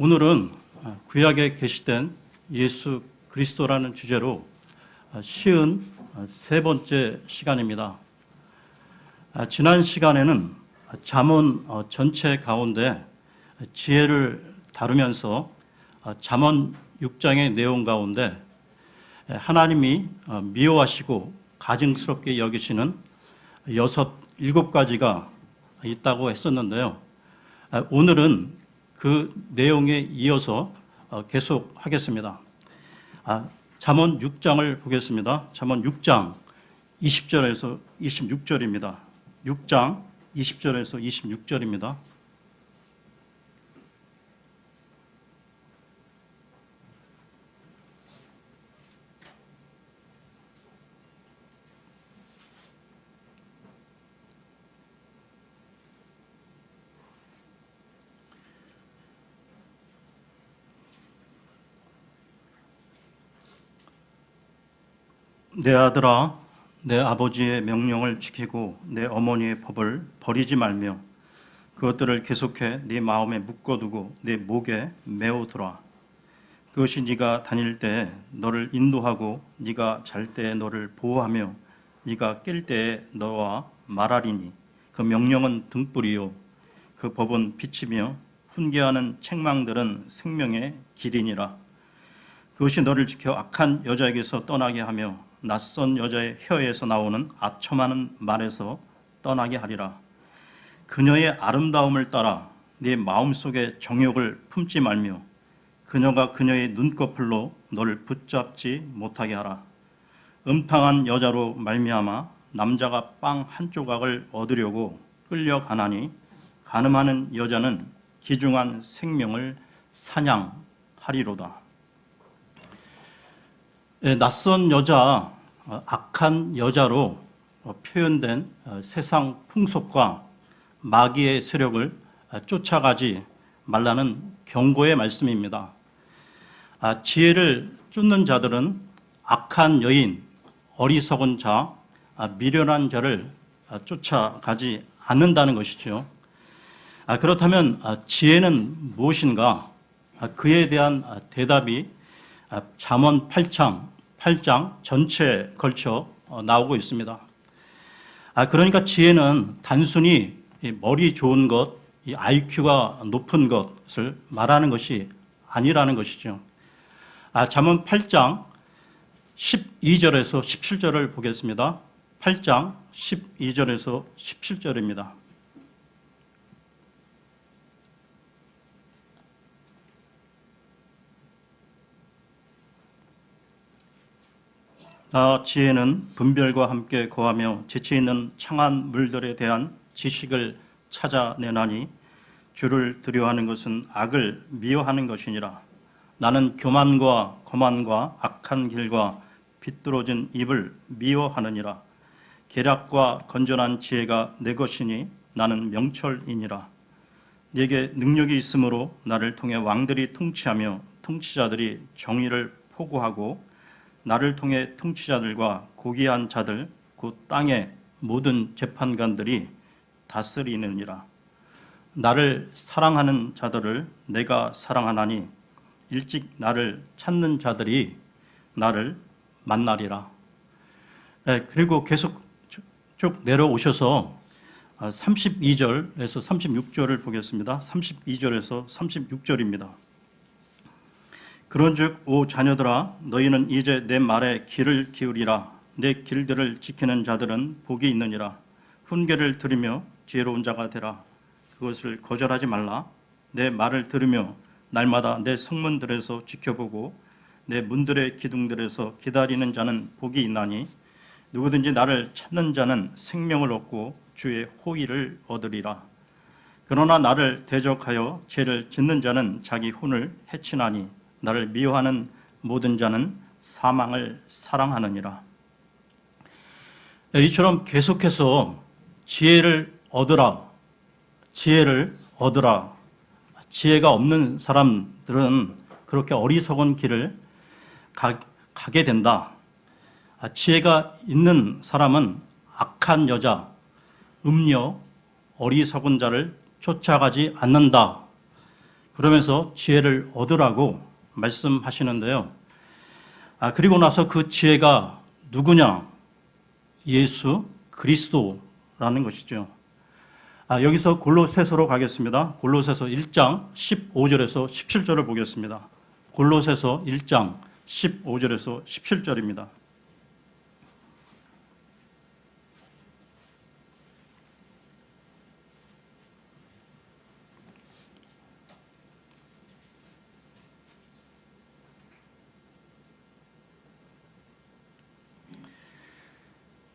오늘은 구약에 계시된 예수 그리스도라는 주제로 쉬운 세 번째 시간입니다. 지난 시간에는 잠언 전체 가운데 지혜를 다루면서 잠언 6장의 내용 가운데 하나님이 미워하시고 가증스럽게 여기시는 7가지가 있다고 했었는데요. 오늘은 그 내용에 이어서 계속 하겠습니다. 잠언 6장을 보겠습니다. 잠언 6장 20절에서 26절입니다. 6장 20절에서 26절입니다. 내 아들아, 내 아버지의 명령을 지키고 내 어머니의 법을 버리지 말며 그것들을 계속해 네 마음에 묶어두고 네 목에 메어두라. 그것이 네가 다닐 때에 너를 인도하고 네가 잘 때에 너를 보호하며 네가 깰 때에 너와 말하리니 그 명령은 등불이요 그 법은 빛이며 훈계하는 책망들은 생명의 길이니라. 그것이 너를 지켜 악한 여자에게서 떠나게 하며 낯선 여자의 혀에서 나오는 아첨하는 말에서 떠나게 하리라. 그녀의 아름다움을 따라 네 마음속에 정욕을 품지 말며 그녀가 그녀의 눈꺼풀로 너를 붙잡지 못하게 하라. 음탕한 여자로 말미암아 남자가 빵 한 조각을 얻으려고 끌려가나니 간음하는 여자는 기중한 생명을 사냥하리로다. 낯선 여자, 악한 여자로 표현된 세상 풍속과 마귀의 세력을 쫓아가지 말라는 경고의 말씀입니다. 지혜를 쫓는 자들은 악한 여인, 어리석은 자, 미련한 자를 쫓아가지 않는다는 것이죠. 그렇다면 지혜는 무엇인가? 그에 대한 대답이 잠언 8장 전체에 걸쳐 나오고 있습니다. 그러니까 지혜는 단순히 머리 좋은 것, IQ가 높은 것을 말하는 것이 아니라는 것이죠. 잠언 8장 12절에서 17절을 보겠습니다. 8장 12절에서 17절입니다. 지혜는 분별과 함께 거하며 지체 있는 창한 물들에 대한 지식을 찾아내나니 주를 두려워하는 것은 악을 미워하는 것이니라. 나는 교만과 거만과 악한 길과 비뚤어진 입을 미워하느니라. 계략과 건전한 지혜가 내 것이니 나는 명철이니라. 네게 능력이 있으므로 나를 통해 왕들이 통치하며 통치자들이 정의를 포고하고 나를 통해 통치자들과 고귀한 자들 곧 땅의 모든 재판관들이 다스리느니라. 나를 사랑하는 자들을 내가 사랑하나니 일찍 나를 찾는 자들이 나를 만나리라. 그리고 계속 쭉 내려오셔서 32절에서 36절을 보겠습니다. 32절에서 36절입니다. 그런즉 오 자녀들아 너희는 이제 내 말에 귀를 기울이라. 내 길들을 지키는 자들은 복이 있느니라. 훈계를 들으며 지혜로운 자가 되라. 그것을 거절하지 말라. 내 말을 들으며 날마다 내 성문들에서 지켜보고 내 문들의 기둥들에서 기다리는 자는 복이 있나니 누구든지 나를 찾는 자는 생명을 얻고 주의 호의를 얻으리라. 그러나 나를 대적하여 죄를 짓는 자는 자기 혼을 해치나니 나를 미워하는 모든 자는 사망을 사랑하느니라. 이처럼 계속해서 지혜를 얻으라, 지혜를 얻으라. 지혜가 없는 사람들은 그렇게 어리석은 길을 가게 된다. 지혜가 있는 사람은 악한 여자, 음녀, 어리석은 자를 쫓아가지 않는다. 그러면서 지혜를 얻으라고 말씀하시는데요. 그리고 나서 그 지혜가 누구냐? 예수 그리스도라는 것이죠. 여기서 골로새서로 가겠습니다. 골로새서 1장 15절에서 17절을 보겠습니다. 골로새서 1장 15절에서 17절입니다.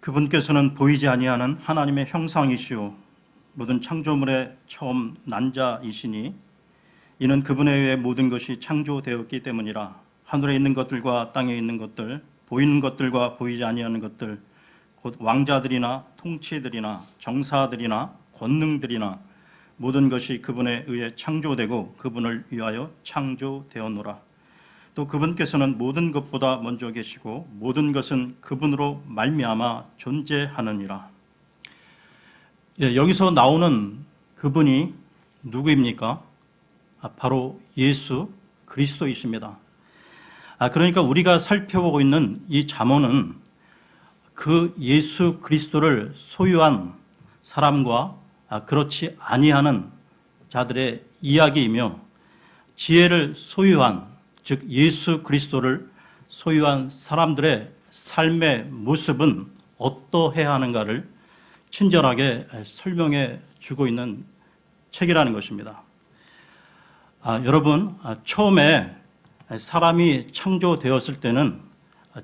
그분께서는 보이지 아니하는 하나님의 형상이시오 모든 창조물의 처음 난자이시니 이는 그분에 의해 모든 것이 창조되었기 때문이라. 하늘에 있는 것들과 땅에 있는 것들, 보이는 것들과 보이지 아니하는 것들, 곧 왕자들이나 통치들이나 정사들이나 권능들이나 모든 것이 그분에 의해 창조되고 그분을 위하여 창조되었노라. 또 그분께서는 모든 것보다 먼저 계시고 모든 것은 그분으로 말미암아 존재하느니라. 여기서 나오는 그분이 누구입니까? 바로 예수 그리스도이십니다. 그러니까 우리가 살펴보고 있는 이 잠언은 그 예수 그리스도를 소유한 사람과 그렇지 아니하는 자들의 이야기이며 지혜를 소유한 즉 예수 그리스도를 소유한 사람들의 삶의 모습은 어떠해야 하는가를 친절하게 설명해 주고 있는 책이라는 것입니다. 여러분, 처음에 사람이 창조되었을 때는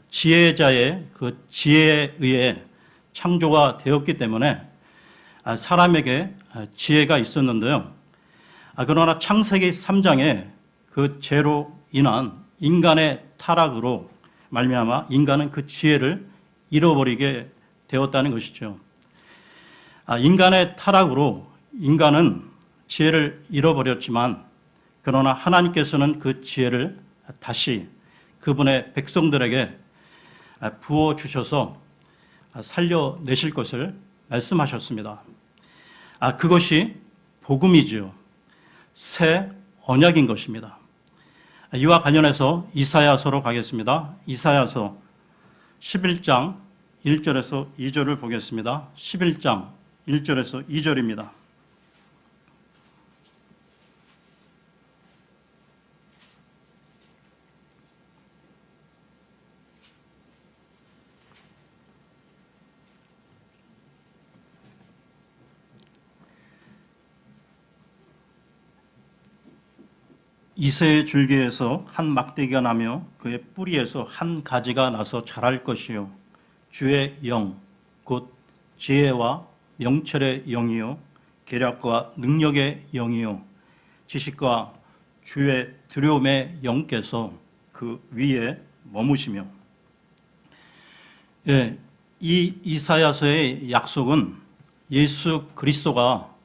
지혜자의 그 지혜에 의해 창조가 되었기 때문에 사람에게 지혜가 있었는데요. 그러나 창세기 3장에 그 죄로 인한 인간의 타락으로 말미암아 인간은 그 지혜를 잃어버리게 되었다는 것이죠. 인간의 타락으로 인간은 지혜를 잃어버렸지만 그러나 하나님께서는 그 지혜를 다시 그분의 백성들에게 부어주셔서 살려내실 것을 말씀하셨습니다. 그것이 복음이지요. 새 언약인 것입니다. 이와 관련해서 이사야서로 가겠습니다. 이사야서 11장 1절에서 2절을 보겠습니다. 11장 1절에서 2절입니다. 이새의 줄기에서 한 막대기가 나며 그의 뿌리에서 한 가지가 나서 자랄 것이요 주의 영 곧 지혜와 명철의 영이요 계략과 능력의 영이요 지식과 주의 두려움의 영께서 그 위에 머무시며. 이 이사야서의 약속은 예수 그리스도가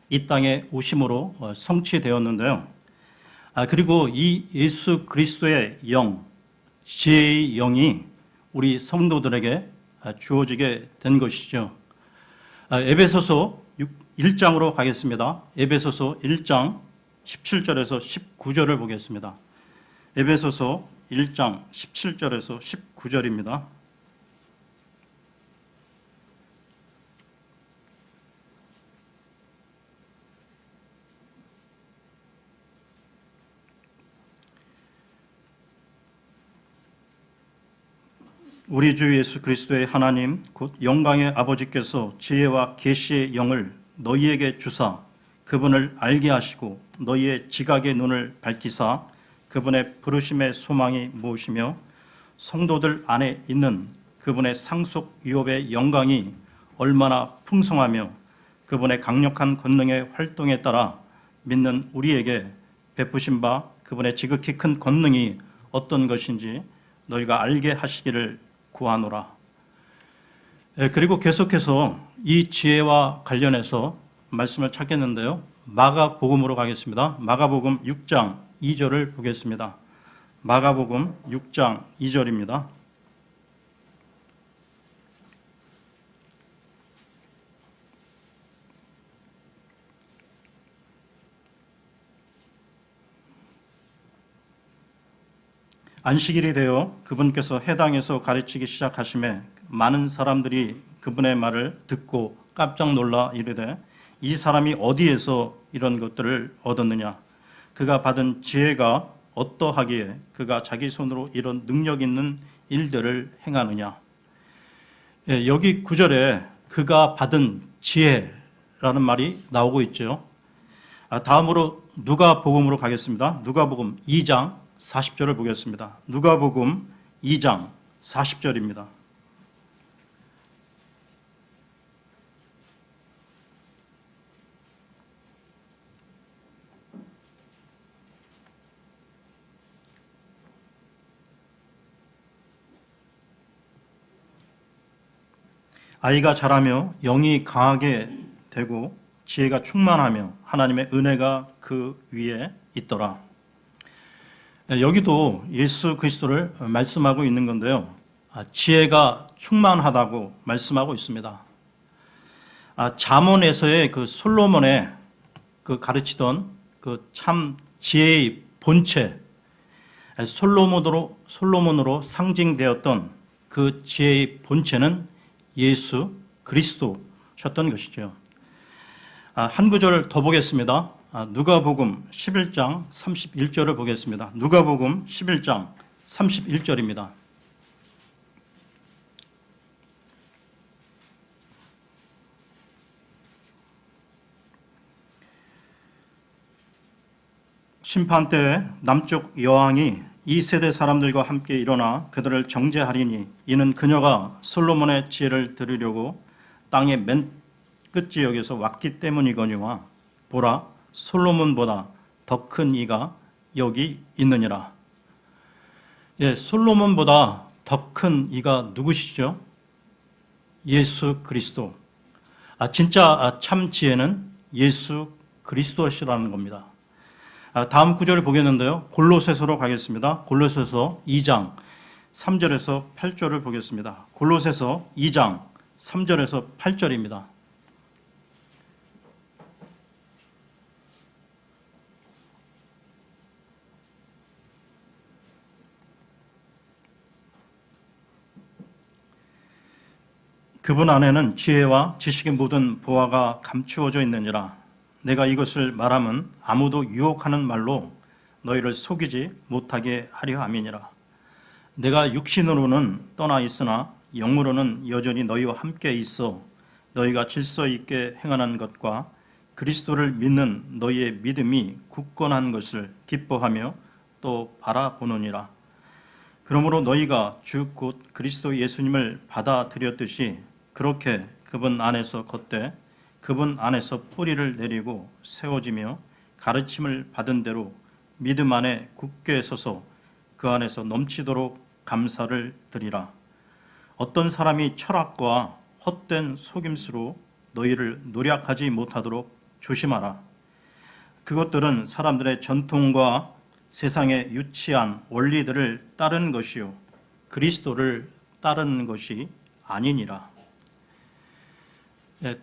이 땅에 오심으로 성취되었는데요. 그리고 이 예수 그리스도의 영, 지혜의 영이 우리 성도들에게 주어지게 된 것이죠. 에베소서 1장으로 가겠습니다. 에베소서 1장 17절에서 19절을 보겠습니다. 에베소서 1장 17절에서 19절입니다. 우리 주 예수 그리스도의 하나님 곧 영광의 아버지께서 지혜와 계시의 영을 너희에게 주사 그분을 알게 하시고 너희의 지각의 눈을 밝히사 그분의 부르심의 소망이 무엇이며 성도들 안에 있는 그분의 상속 유업의 영광이 얼마나 풍성하며 그분의 강력한 권능의 활동에 따라 믿는 우리에게 베푸신 바 그분의 지극히 큰 권능이 어떤 것인지 너희가 알게 하시기를 구하노라. 그리고 계속해서 이 지혜와 관련해서 말씀을 찾겠는데요. 마가복음으로 가겠습니다. 마가복음 6장 2절을 보겠습니다. 마가복음 6장 2절입니다. 안식일이 되어 그분께서 해당에서 가르치기 시작하심에 많은 사람들이 그분의 말을 듣고 깜짝 놀라 이르되 이 사람이 어디에서 이런 것들을 얻었느냐? 그가 받은 지혜가 어떠하기에 그가 자기 손으로 이런 능력 있는 일들을 행하느냐? 예, 여기 9절에 그가 받은 지혜라는 말이 나오고 있죠. 다음으로 누가복음으로 가겠습니다. 누가복음 2장 40절을 보겠습니다. 누가복음 2장 40절입니다. 아이가 자라며 영이 강하게 되고 지혜가 충만하며 하나님의 은혜가 그 위에 있더라. 여기도 예수 그리스도를 말씀하고 있는 건데요. 지혜가 충만하다고 말씀하고 있습니다. 잠언에서의 그 솔로몬의 그 가르치던 그 참 지혜의 본체, 솔로몬으로 상징되었던 그 지혜의 본체는 예수 그리스도셨던 것이죠. 한 구절을 더 보겠습니다. 누가복음 11장 31절을 보겠습니다. 누가복음 11장 31절입니다. 심판 때에 남쪽 여왕이 이 세대 사람들과 함께 일어나 그들을 정죄하리니 이는 그녀가 솔로몬의 지혜를 들으려고 땅의 맨 끝지역에서 왔기 때문이거니와 보라 솔로몬보다 더 큰 이가 여기 있느니라. 예, 솔로몬보다 더 큰 이가 누구시죠? 예수 그리스도. 진짜 참 지혜는 예수 그리스도시라는 겁니다. 다음 구절을 보겠는데요. 골로새서로 가겠습니다. 골로새서 2장 3절에서 8절을 보겠습니다. 골로새서 2장 3절에서 8절입니다. 그분 안에는 지혜와 지식의 모든 보화가 감추어져 있느니라. 내가 이것을 말함은 아무도 유혹하는 말로 너희를 속이지 못하게 하려 함이니라. 내가 육신으로는 떠나 있으나 영으로는 여전히 너희와 함께 있어 너희가 질서 있게 행하는 것과 그리스도를 믿는 너희의 믿음이 굳건한 것을 기뻐하며 또 바라보느니라. 그러므로 너희가 주 곧 그리스도 예수님을 받아들였듯이 그렇게 그분 안에서 걷되 그분 안에서 뿌리를 내리고 세워지며 가르침을 받은 대로 믿음 안에 굳게 서서 그 안에서 넘치도록 감사를 드리라. 어떤 사람이 철학과 헛된 속임수로 너희를 노략하지 못하도록 조심하라. 그것들은 사람들의 전통과 세상의 유치한 원리들을 따르는 것이요 그리스도를 따르는 것이 아니니라.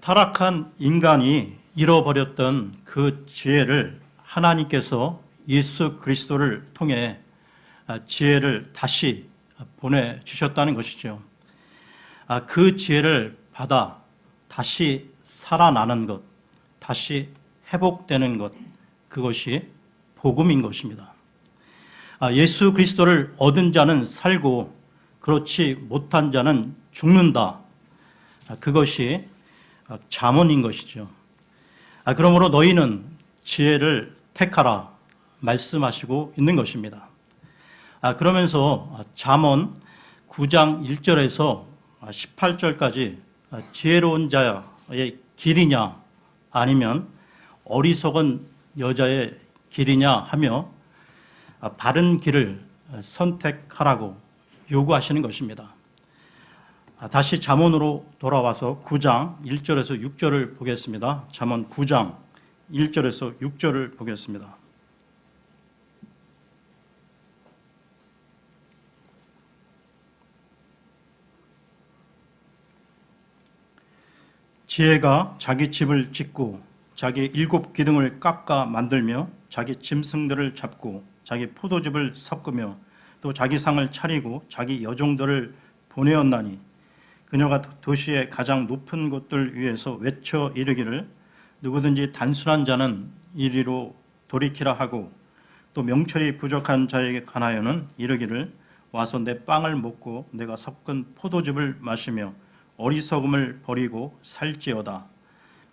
타락한 인간이 잃어버렸던 그 지혜를 하나님께서 예수 그리스도를 통해 지혜를 다시 보내주셨다는 것이죠. 그 지혜를 받아 다시 살아나는 것, 다시 회복되는 것, 그것이 복음인 것입니다. 예수 그리스도를 얻은 자는 살고 그렇지 못한 자는 죽는다. 그것이 잠언인 것이죠. 그러므로 너희는 지혜를 택하라 말씀하시고 있는 것입니다. 그러면서 잠언 9장 1절에서 18절까지 지혜로운 자의 길이냐 아니면 어리석은 여자의 길이냐 하며 바른 길을 선택하라고 요구하시는 것입니다. 다시 잠언으로 돌아와서 9장 1절에서 6절을 보겠습니다. 잠언 9장 1절에서 6절을 보겠습니다. 지혜가 자기 집을 짓고 자기 7 기둥을 깎아 만들며 자기 짐승들을 잡고 자기 포도즙을 섞으며 또 자기 상을 차리고 자기 여종들을 보내었나니 그녀가 도시의 가장 높은 곳들 위에서 외쳐 이르기를 누구든지 단순한 자는 이리로 돌이키라 하고 또 명철이 부족한 자에게 관하여는 이르기를 와서 내 빵을 먹고 내가 섞은 포도즙을 마시며 어리석음을 버리고 살지어다.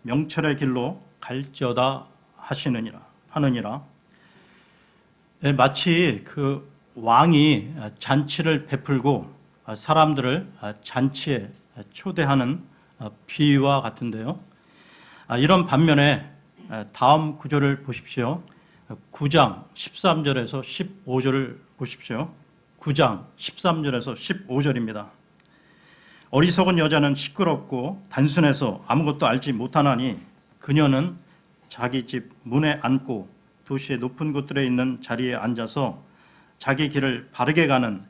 명철의 길로 갈지어다 하느니라. 마치 그 왕이 잔치를 베풀고 사람들을 잔치에 초대하는 비유와 같은데요. 이런 반면에 다음 구절을 보십시오. 9장 13절에서 15절을 보십시오. 9장 13절에서 15절입니다. 어리석은 여자는 시끄럽고 단순해서 아무것도 알지 못하나니 그녀는 자기 집 문에 앉고 도시의 높은 곳들에 있는 자리에 앉아서 자기 길을 바르게 가는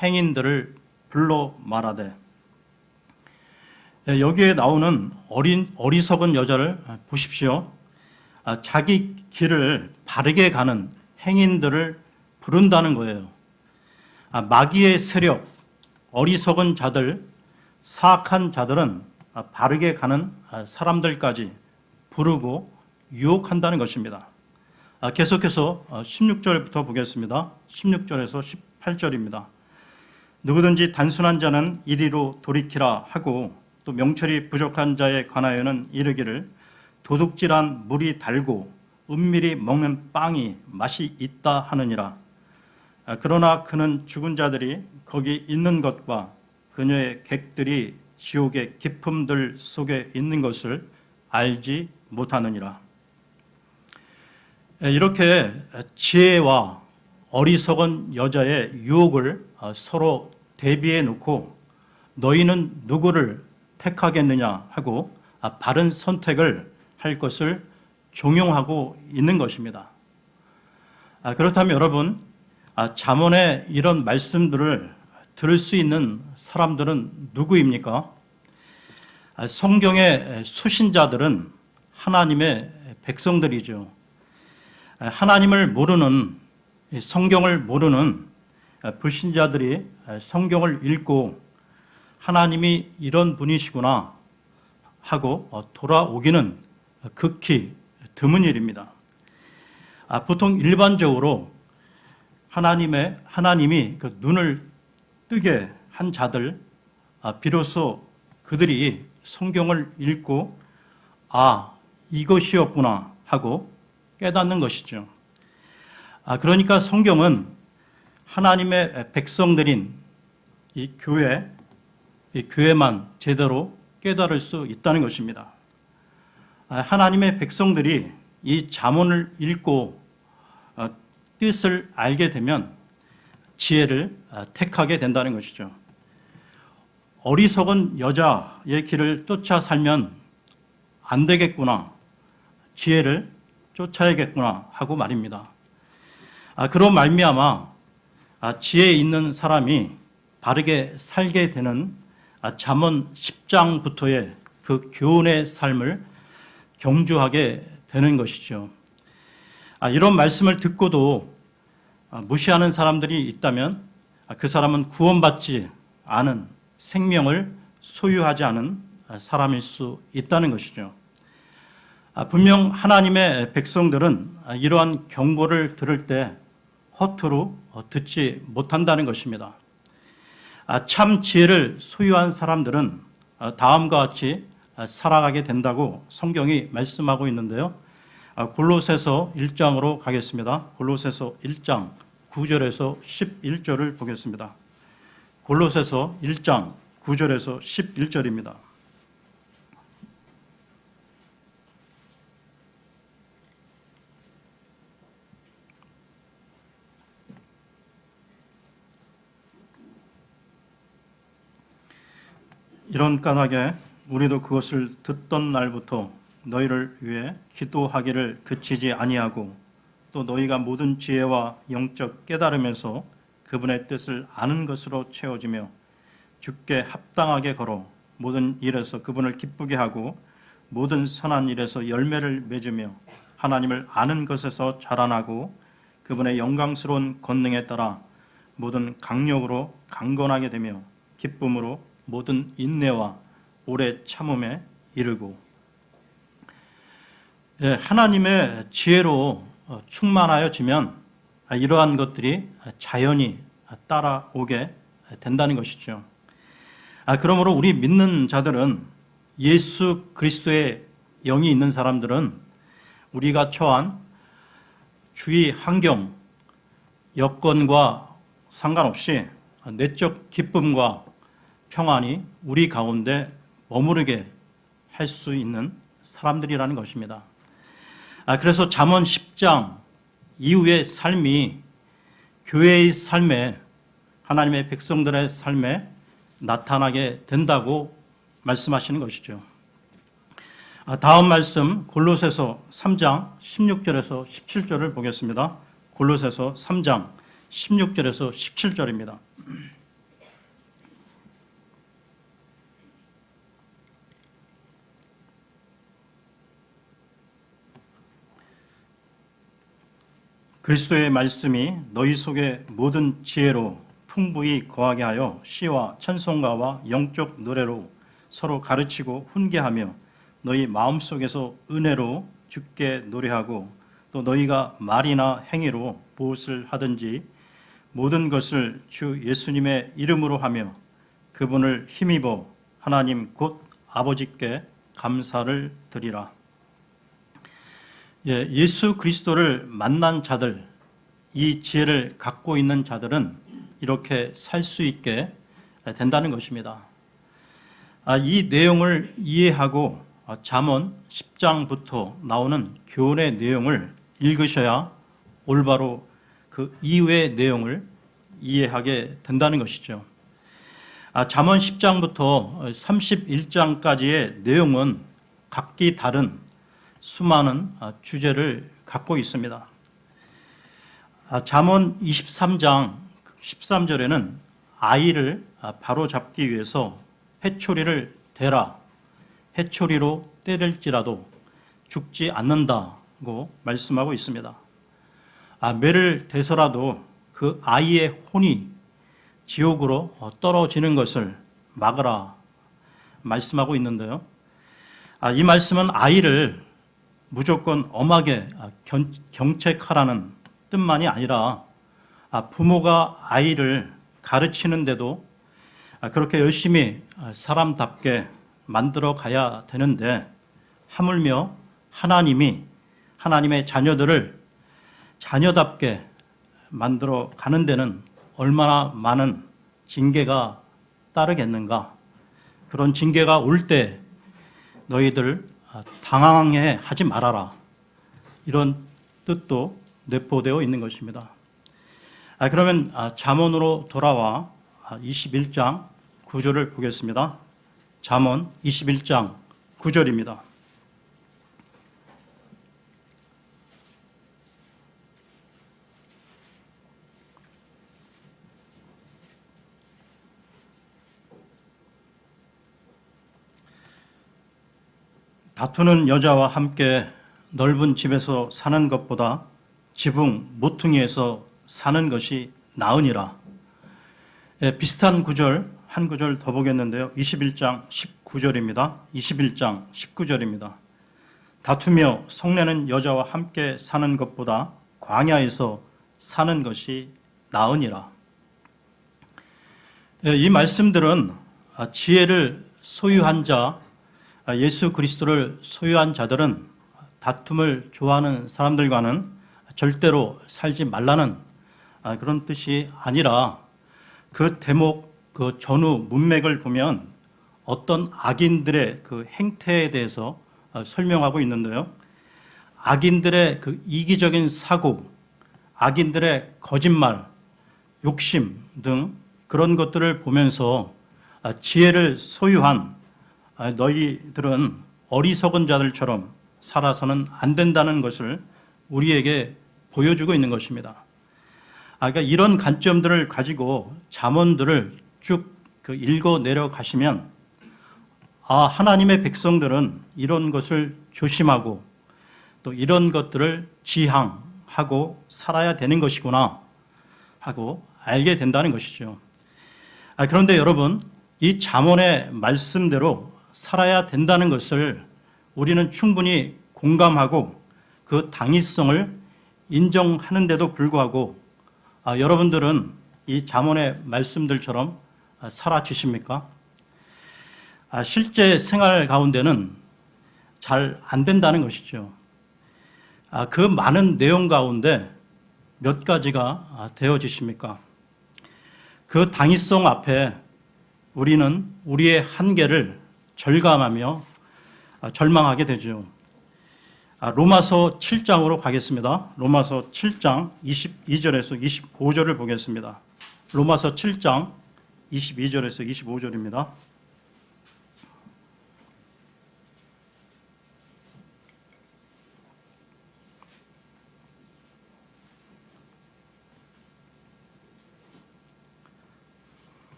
행인들을 불러 말하되. 여기에 나오는 어리석은 여자를 보십시오. 자기 길을 바르게 가는 행인들을 부른다는 거예요. 마귀의 세력, 어리석은 자들, 사악한 자들은 바르게 가는 사람들까지 부르고 유혹한다는 것입니다. 계속해서 16절부터 보겠습니다. 16절에서 18절입니다. 누구든지 단순한 자는 이리로 돌이키라 하고 또 명철이 부족한 자에 관하여는 이르기를 도둑질한 물이 달고 은밀히 먹는 빵이 맛이 있다 하느니라. 그러나 그는 죽은 자들이 거기 있는 것과 그녀의 객들이 지옥의 깊음들 속에 있는 것을 알지 못하느니라. 이렇게 지혜와 어리석은 여자의 유혹을 서로 대비해 놓고 너희는 누구를 택하겠느냐 하고 바른 선택을 할 것을 종용하고 있는 것입니다. 그렇다면 여러분, 잠언의 이런 말씀들을 들을 수 있는 사람들은 누구입니까? 성경의 수신자들은 하나님의 백성들이죠. 하나님을 모르는, 성경을 모르는 불신자들이 성경을 읽고 하나님이 이런 분이시구나 하고 돌아오기는 극히 드문 일입니다. 보통 일반적으로 하나님이 그 눈을 뜨게 한 자들, 비로소 그들이 성경을 읽고 이것이었구나 하고 깨닫는 것이죠. 그러니까 성경은 하나님의 백성들인 이 교회만 제대로 깨달을 수 있다는 것입니다. 하나님의 백성들이 이 잠언을 읽고 뜻을 알게 되면 지혜를 택하게 된다는 것이죠. 어리석은 여자의 길을 쫓아 살면 안 되겠구나, 지혜를 쫓아야겠구나 하고 말입니다. 그런 말미암아 지혜 있는 사람이 바르게 살게 되는 잠언 10장부터의 그 교훈의 삶을 경주하게 되는 것이죠. 이런 말씀을 듣고도 무시하는 사람들이 있다면 그 사람은 구원받지 않은, 생명을 소유하지 않은 사람일 수 있다는 것이죠. 분명 하나님의 백성들은 이러한 경고를 들을 때 허투루 듣지 못한다는 것입니다. 참 지혜를 소유한 사람들은 다음과 같이 살아가게 된다고 성경이 말씀하고 있는데요. 골로새서 1장으로 가겠습니다. 골로새서 1장 9절에서 11절을 보겠습니다. 골로새서 1장 9절에서 11절입니다. 이런 까닭에 우리도 그것을 듣던 날부터 너희를 위해 기도하기를 그치지 아니하고 또 너희가 모든 지혜와 영적 깨달음에서 그분의 뜻을 아는 것으로 채워지며 주께 합당하게 걸어 모든 일에서 그분을 기쁘게 하고 모든 선한 일에서 열매를 맺으며 하나님을 아는 것에서 자라나고 그분의 영광스러운 권능에 따라 모든 강력으로 강건하게 되며 기쁨으로 모든 인내와 오래 참음에 이르고. 하나님의 지혜로 충만하여지면 이러한 것들이 자연히 따라오게 된다는 것이죠. 그러므로 우리 믿는 자들은, 예수 그리스도의 영이 있는 사람들은 우리가 처한 주위 환경, 여건과 상관없이 내적 기쁨과 평안이 우리 가운데 머무르게 할 수 있는 사람들이라는 것입니다. 그래서 잠언 10장 이후의 삶이 교회의 삶에, 하나님의 백성들의 삶에 나타나게 된다고 말씀하시는 것이죠. 다음 말씀 골로새서 3장 16절에서 17절을 보겠습니다. 골로새서 3장 16절에서 17절입니다. 그리스도의 말씀이 너희 속에 모든 지혜로 풍부히 거하게 하여 시와 찬송가와 영적 노래로 서로 가르치고 훈계하며 너희 마음속에서 은혜로 주께 노래하고, 또 너희가 말이나 행위로 무엇을 하든지 모든 것을 주 예수님의 이름으로 하며 그분을 힘입어 하나님 곧 아버지께 감사를 드리라. 예수 그리스도를 만난 자들, 이 지혜를 갖고 있는 자들은 이렇게 살 수 있게 된다는 것입니다. 이 내용을 이해하고 잠언 10장부터 나오는 교훈의 내용을 읽으셔야 올바로 그 이후의 내용을 이해하게 된다는 것이죠. 잠언 10장부터 31장까지의 내용은 각기 다른 수많은 주제를 갖고 있습니다. 잠언 23장 13절에는 아이를 바로잡기 위해서 회초리를 대라, 회초리로 때릴지라도 죽지 않는다고 말씀하고 있습니다. 매를 대서라도 그 아이의 혼이 지옥으로 떨어지는 것을 막으라 말씀하고 있는데요. 이 말씀은 아이를 무조건 엄하게 경책하라는 뜻만이 아니라, 부모가 아이를 가르치는데도 그렇게 열심히 사람답게 만들어 가야 되는데, 하물며 하나님이 하나님의 자녀들을 자녀답게 만들어 가는 데는 얼마나 많은 징계가 따르겠는가. 그런 징계가 올 때 너희들 당황해 하지 말아라, 이런 뜻도 내포되어 있는 것입니다. 그러면 잠언으로 돌아와 21장 9절을 보겠습니다. 잠언 21장 9절입니다. 다투는 여자와 함께 넓은 집에서 사는 것보다 지붕 모퉁이에서 사는 것이 나으니라. 비슷한 구절 한 구절 더 보겠는데요. 21장 19절입니다. 21장 19절입니다. 다투며 성내는 여자와 함께 사는 것보다 광야에서 사는 것이 나으니라. 이 말씀들은 지혜를 소유한 자, 예수 그리스도를 소유한 자들은 다툼을 좋아하는 사람들과는 절대로 살지 말라는 그런 뜻이 아니라, 그 대목, 그 전후 문맥을 보면 어떤 악인들의 그 행태에 대해서 설명하고 있는데요. 악인들의 그 이기적인 사고, 악인들의 거짓말, 욕심 등 그런 것들을 보면서 지혜를 소유한 너희들은 어리석은 자들처럼 살아서는 안 된다는 것을 우리에게 보여주고 있는 것입니다. 그러니까 이런 관점들을 가지고 잠언들을 쭉 읽어 내려가시면, 하나님의 백성들은 이런 것을 조심하고 또 이런 것들을 지향하고 살아야 되는 것이구나 하고 알게 된다는 것이죠. 그런데 여러분, 이 잠언의 말씀대로 살아야 된다는 것을 우리는 충분히 공감하고 그 당위성을 인정하는데도 불구하고 여러분들은 이 잠언의 말씀들처럼 살아지십니까? 실제 생활 가운데는 잘 안 된다는 것이죠. 그 많은 내용 가운데 몇 가지가 되어지십니까? 그 당위성 앞에 우리는 우리의 한계를 절감하며 절망하게 되죠. 로마서 7장으로 가겠습니다. 로마서 7장 22절에서 25절을 보겠습니다. 로마서 7장 22절에서 25절입니다.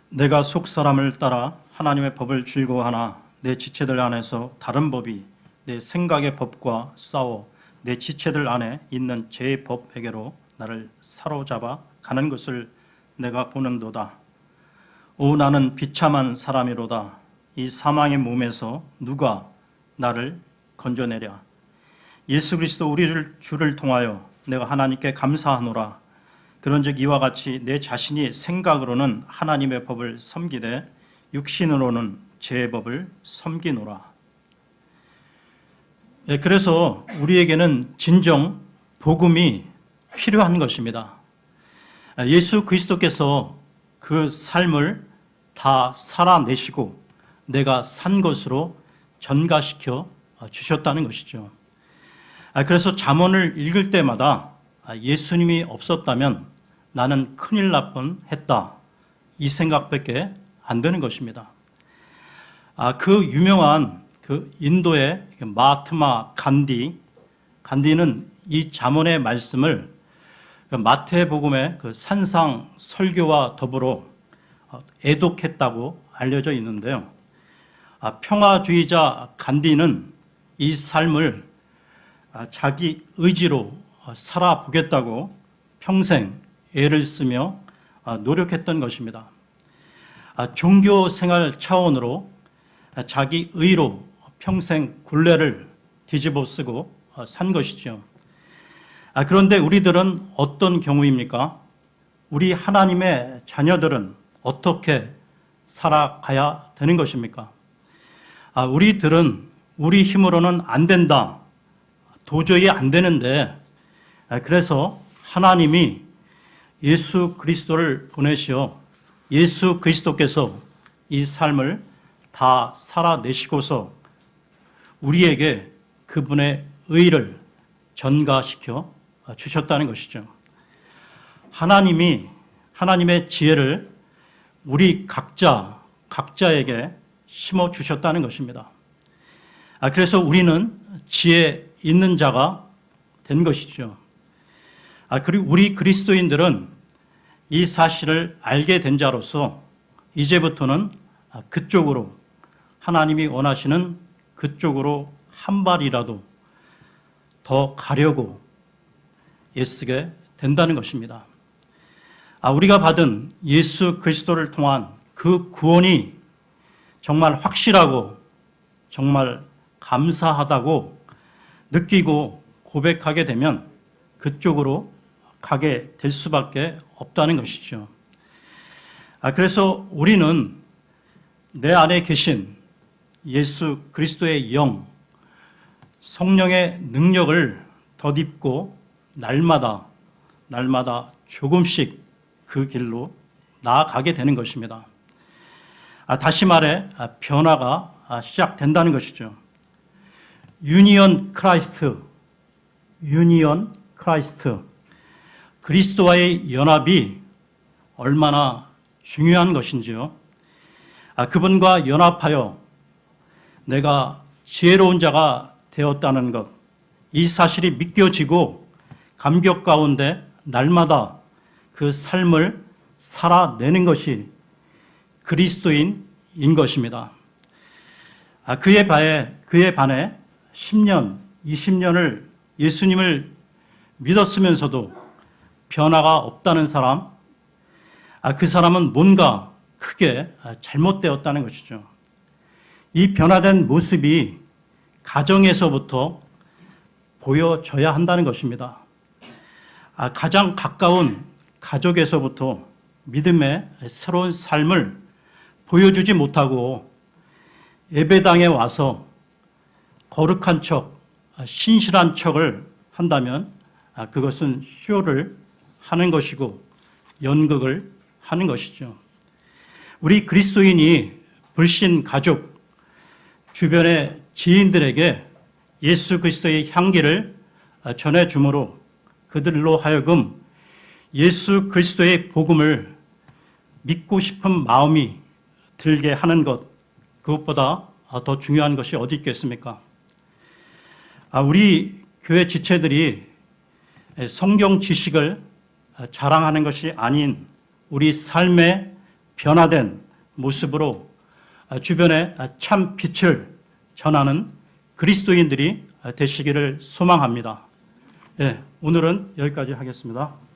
내가 속 사람을 따라 하나님의 법을 즐거워하나 내 지체들 안에서 다른 법이 내 생각의 법과 싸워 내 지체들 안에 있는 제 법에게로 나를 사로잡아 가는 것을 내가 보는도다. 오, 나는 비참한 사람이로다. 이 사망의 몸에서 누가 나를 건져내랴. 예수 그리스도 우리 주를 통하여 내가 하나님께 감사하노라. 그런즉 이와 같이 내 자신이 생각으로는 하나님의 법을 섬기되 육신으로는 제 법을 섬기노라. 그래서 우리에게는 진정 복음이 필요한 것입니다. 예수 그리스도께서 그 삶을 다 살아내시고 내가 산 것으로 전가시켜 주셨다는 것이죠. 그래서 잠언을 읽을 때마다 예수님이 없었다면 나는 큰일 날 뻔했다, 이 생각밖에 안 되는 것입니다. 그 유명한 그 인도의 마하트마 간디는 이 잠언의 말씀을 마태복음의 그 산상 설교와 더불어 애독했다고 알려져 있는데요. 평화주의자 간디는 이 삶을 자기 의지로 살아보겠다고 평생 애를 쓰며 노력했던 것입니다. 종교 생활 차원으로 자기 의로 평생 굴레를 뒤집어 쓰고 산 것이죠. 그런데 우리들은 어떤 경우입니까? 우리 하나님의 자녀들은 어떻게 살아가야 되는 것입니까? 우리들은 우리 힘으로는 안 된다, 도저히 안 되는데, 그래서 하나님이 예수 그리스도를 보내시어 예수 그리스도께서 이 삶을 다 살아내시고서 우리에게 그분의 의를 전가시켜 주셨다는 것이죠. 하나님의 지혜를 우리 각자에게 심어 주셨다는 것입니다. 그래서 우리는 지혜 있는 자가 된 것이죠. 그리고 우리 그리스도인들은 이 사실을 알게 된 자로서 이제부터는 그쪽으로, 하나님이 원하시는 그쪽으로 한 발이라도 더 가려고 애쓰게 된다는 것입니다. 우리가 받은 예수 그리스도를 통한 그 구원이 정말 확실하고 정말 감사하다고 느끼고 고백하게 되면 그쪽으로 가게 될 수밖에 없다는 것이죠. 그래서 우리는 내 안에 계신 예수 그리스도의 영, 성령의 능력을 덧입고 날마다 조금씩 그 길로 나아가게 되는 것입니다. 다시 말해 변화가 시작된다는 것이죠. 유니언 크라이스트, 그리스도와의 연합이 얼마나 중요한 것인지요. 그분과 연합하여 내가 지혜로운 자가 되었다는 것, 이 사실이 믿겨지고 감격 가운데 날마다 그 삶을 살아내는 것이 그리스도인인 것입니다. 그에 반해 10년, 20년을 예수님을 믿었으면서도 변화가 없다는 사람, 그 사람은 뭔가 크게 잘못되었다는 것이죠. 이 변화된 모습이 가정에서부터 보여져야 한다는 것입니다. 가장 가까운 가족에서부터 믿음의 새로운 삶을 보여주지 못하고 예배당에 와서 거룩한 척, 신실한 척을 한다면 그것은 쇼를 하는 것이고 연극을 하는 것이죠. 우리 그리스도인이 불신 가족, 주변의 지인들에게 예수 그리스도의 향기를 전해주므로 그들로 하여금 예수 그리스도의 복음을 믿고 싶은 마음이 들게 하는 것, 그것보다 더 중요한 것이 어디 있겠습니까? 우리 교회 지체들이 성경 지식을 자랑하는 것이 아닌 우리 삶의 변화된 모습으로 주변에 참 빛을 전하는 그리스도인들이 되시기를 소망합니다. 오늘은 여기까지 하겠습니다.